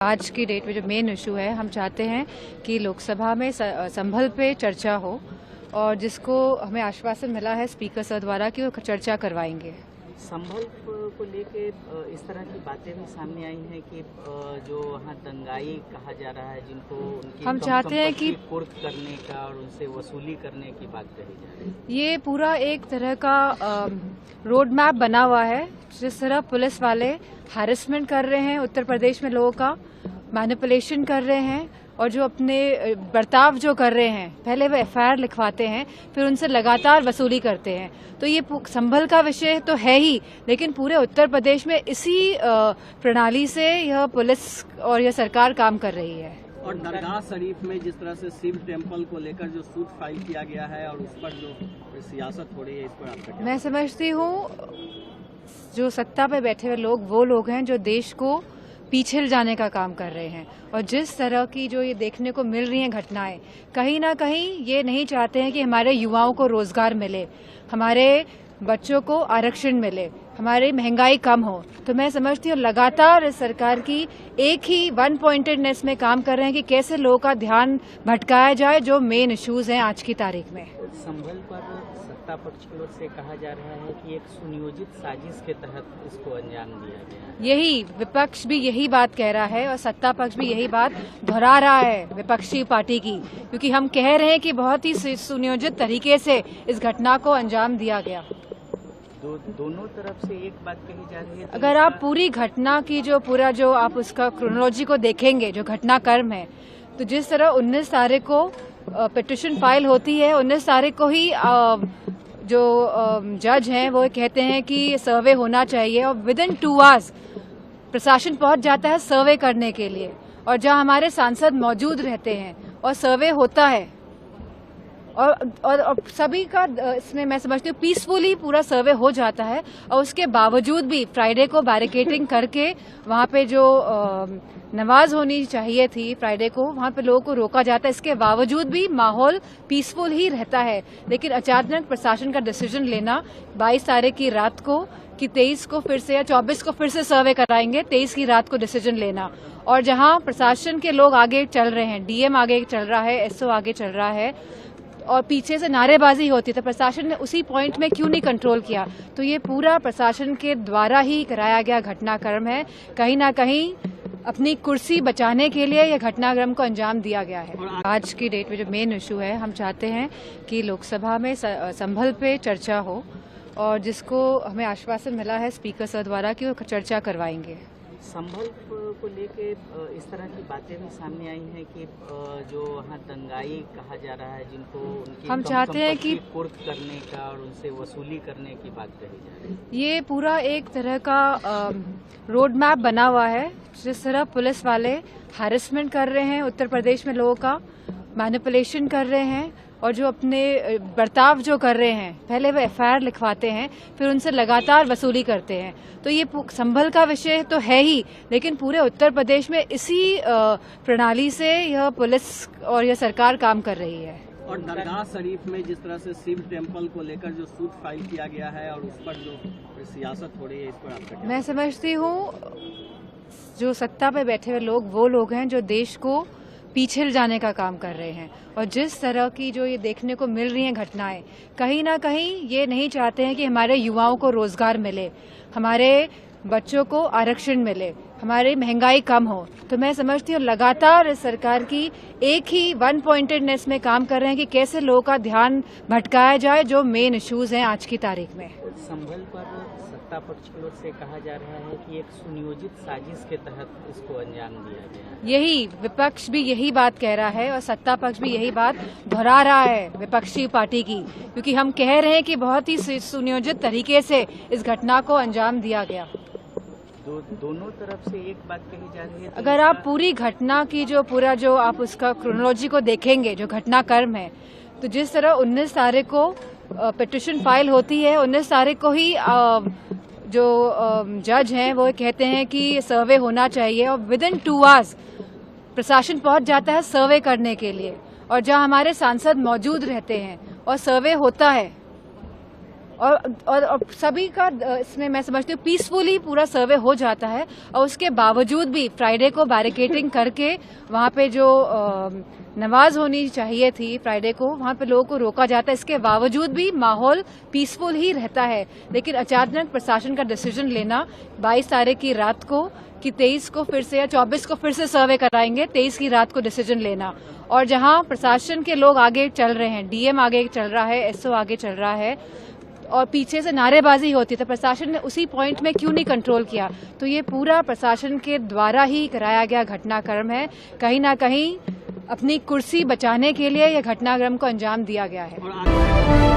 आज की डेट में जो मेन इशू है, हम चाहते हैं कि लोकसभा में संभल पे चर्चा हो और जिसको हमें आश्वासन मिला है स्पीकर सर द्वारा कि वो चर्चा करवाएंगे। संभल को लेके इस तरह की बातें भी सामने आई हैं कि जो वहाँ दंगाई कहा जा रहा है, जिनको उनकी हम चाहते हैं कि कुर्क करने का और उनसे वसूली करने की बात कही जा रही है। ये पूरा एक तरह का रोड मैप बना हुआ है। जिस तरह पुलिस वाले हैरेसमेंट कर रहे हैं उत्तर प्रदेश में, लोगों का मैनिपुलेशन कर रहे हैं और जो अपने बर्ताव जो कर रहे हैं, पहले वो एफआईआर लिखवाते हैं, फिर उनसे लगातार वसूली करते हैं। तो ये संभल का विषय तो है ही, लेकिन पूरे उत्तर प्रदेश में इसी प्रणाली से यह पुलिस और यह सरकार काम कर रही है। और दरगाह शरीफ में जिस तरह से शिव टेम्पल को लेकर जो सूट फाइल किया गया है और उस पर जो सियासत हो रही है, इस पर आपका क्या? मैं समझती हूँ जो सत्ता पे बैठे हुए लोग वो लोग हैं जो देश को पीछे जाने का काम कर रहे हैं। और जिस तरह की जो ये देखने को मिल रही हैं घटनाएं, कहीं ना कहीं ये नहीं चाहते हैं कि हमारे युवाओं को रोजगार मिले, हमारे बच्चों को आरक्षण मिले, हमारी महंगाई कम हो। तो मैं समझती हूँ लगातार इस सरकार की एक ही वन पॉइंटेडनेस में काम कर रहे हैं कि कैसे लोगों का ध्यान भटकाया जाए जो मेन इश्यूज हैं आज की तारीख में। संभल पर सत्ता पक्ष की ओर से कहा जा रहा है कि एक सुनियोजित साजिश के तहत इसको अंजाम दिया गया है। यही विपक्ष भी यही बात कह रहा है और सत्ता पक्ष भी यही बात दोहरा रहा है विपक्षी पार्टी की, क्योंकि हम कह रहे हैं कि बहुत ही सुनियोजित तरीके से इस घटना को अंजाम दिया गया। दोनों तरफ से एक बात कही जा रही है। तो अगर आप पूरी घटना की जो आप उसका क्रोनोलॉजी को देखेंगे, जो घटनाक्रम है, तो जिस तरह 19 तारीख को पिटीशन फाइल होती है, 19 तारीख को ही जो जज हैं वो कहते हैं कि सर्वे होना चाहिए और विद इन 2 आवर्स प्रशासन पहुंच जाता है सर्वे करने के लिए, और जहां हमारे सांसद मौजूद रहते हैं और सर्वे होता है और सभी का इसमें मैं समझती हूँ पीसफुली पूरा सर्वे हो जाता है। और उसके बावजूद भी फ्राइडे को बैरिकेडिंग करके वहाँ पे जो नमाज होनी चाहिए थी फ्राइडे को, वहाँ पे लोगों को रोका जाता है। इसके बावजूद भी माहौल पीसफुल ही रहता है, लेकिन अचानक प्रशासन का डिसीजन लेना 22 तारीख की रात को कि 23 को फिर से या 24 को फिर से सर्वे कराएंगे, 23 की रात को डिसीजन लेना। और जहाँ प्रशासन के लोग आगे चल रहे हैं, डीएम आगे चल रहा है, एसओ आगे चल रहा है और पीछे से नारेबाजी होती है, तो प्रशासन ने उसी पॉइंट में क्यों नहीं कंट्रोल किया? तो ये पूरा प्रशासन के द्वारा ही कराया गया घटनाक्रम है। कहीं ना कहीं अपनी कुर्सी बचाने के लिए यह घटनाक्रम को अंजाम दिया गया है। आज की डेट में जो मेन इशू है, हम चाहते हैं कि लोकसभा में संभल पे चर्चा हो और जिसको हमें आश्वासन मिला है स्पीकर सर द्वारा कि वो चर्चा करवाएंगे। संभल को लेके इस तरह की बातें भी सामने आई हैं कि जो वहाँ दंगाई कहा जा रहा है, जिनको उनकी हम चाहते हैं कि कुर्क करने का और उनसे वसूली करने की बात कही जा रही है। ये पूरा एक तरह का रोड मैप बना हुआ है। जिस तरह पुलिस वाले हैरेसमेंट कर रहे हैं उत्तर प्रदेश में, लोगों का मैनिपुलेशन कर रहे हैं और जो अपने बर्ताव जो कर रहे हैं, पहले वो एफआईआर लिखवाते हैं, फिर उनसे लगातार वसूली करते हैं। तो ये संभल का विषय तो है ही, लेकिन पूरे उत्तर प्रदेश में इसी प्रणाली से यह पुलिस और यह सरकार काम कर रही है। और दरगाह शरीफ में जिस तरह से शिव टेम्पल को लेकर जो सूट फाइल किया गया है और उस पर जो सियासत हो रही है, इस पर आपका क्या? मैं समझती हूँ जो सत्ता पे बैठे हुए लोग वो लोग हैं जो देश को पीछे जाने का काम कर रहे हैं। और जिस तरह की जो ये देखने को मिल रही हैं घटनाएं, कहीं ना कहीं ये नहीं चाहते हैं कि हमारे युवाओं को रोजगार मिले, हमारे बच्चों को आरक्षण मिले, हमारी महंगाई कम हो। तो मैं समझती हूँ लगातार इस सरकार की एक ही वन पॉइंटेडनेस में काम कर रहे हैं कि कैसे लोगों का ध्यान भटकाया जाए जो मेन इश्यूज हैं आज की तारीख में। संभल पर सत्ता पक्ष की ओर से कहा जा रहा है कि एक सुनियोजित साजिश के तहत इसको अंजाम दिया गया है। यही विपक्ष भी यही बात कह रहा है और सत्ता पक्ष भी यही बात दोहरा रहा है विपक्षी पार्टी की, क्योंकि हम कह रहे हैं कि बहुत ही सुनियोजित तरीके से इस घटना को अंजाम दिया गया। दोनों तरफ से एक बात कही जा रही है। तो अगर आप पूरी घटना की जो आप उसका क्रोनोलॉजी को देखेंगे, जो घटनाक्रम है, तो जिस तरह 19 तारीख को पिटीशन फाइल होती है, 19 तारीख को ही जो जज हैं वो कहते हैं कि सर्वे होना चाहिए और विद इन 2 आवर्स प्रशासन पहुंच जाता है सर्वे करने के लिए, और जहां हमारे सांसद मौजूद रहते हैं और सर्वे होता है और सभी का इसमें मैं समझती हूँ पीसफुली पूरा सर्वे हो जाता है और उसके बावजूद भी फ्राइडे को बैरिकेडिंग करके वहाँ पे जो नमाज होनी चाहिए थी फ्राइडे को वहाँ पे लोगों को रोका जाता है। इसके बावजूद भी माहौल पीसफुल ही रहता है, लेकिन अचानक प्रशासन का डिसीजन लेना 22 तारीख की रात को कि 23 को फिर से या 24 को फिर से सर्वे कराएंगे, 23 की रात को डिसीजन लेना। और जहाँ प्रशासन के लोग आगे चल रहे हैं, डीएम आगे चल रहा है, एसओ आगे चल रहा है और पीछे से नारेबाजी होती है, तो प्रशासन ने उसी पॉइंट में क्यों नहीं कंट्रोल किया? तो ये पूरा प्रशासन के द्वारा ही कराया गया घटनाक्रम है। कहीं ना कहीं अपनी कुर्सी बचाने के लिए यह घटनाक्रम को अंजाम दिया गया है।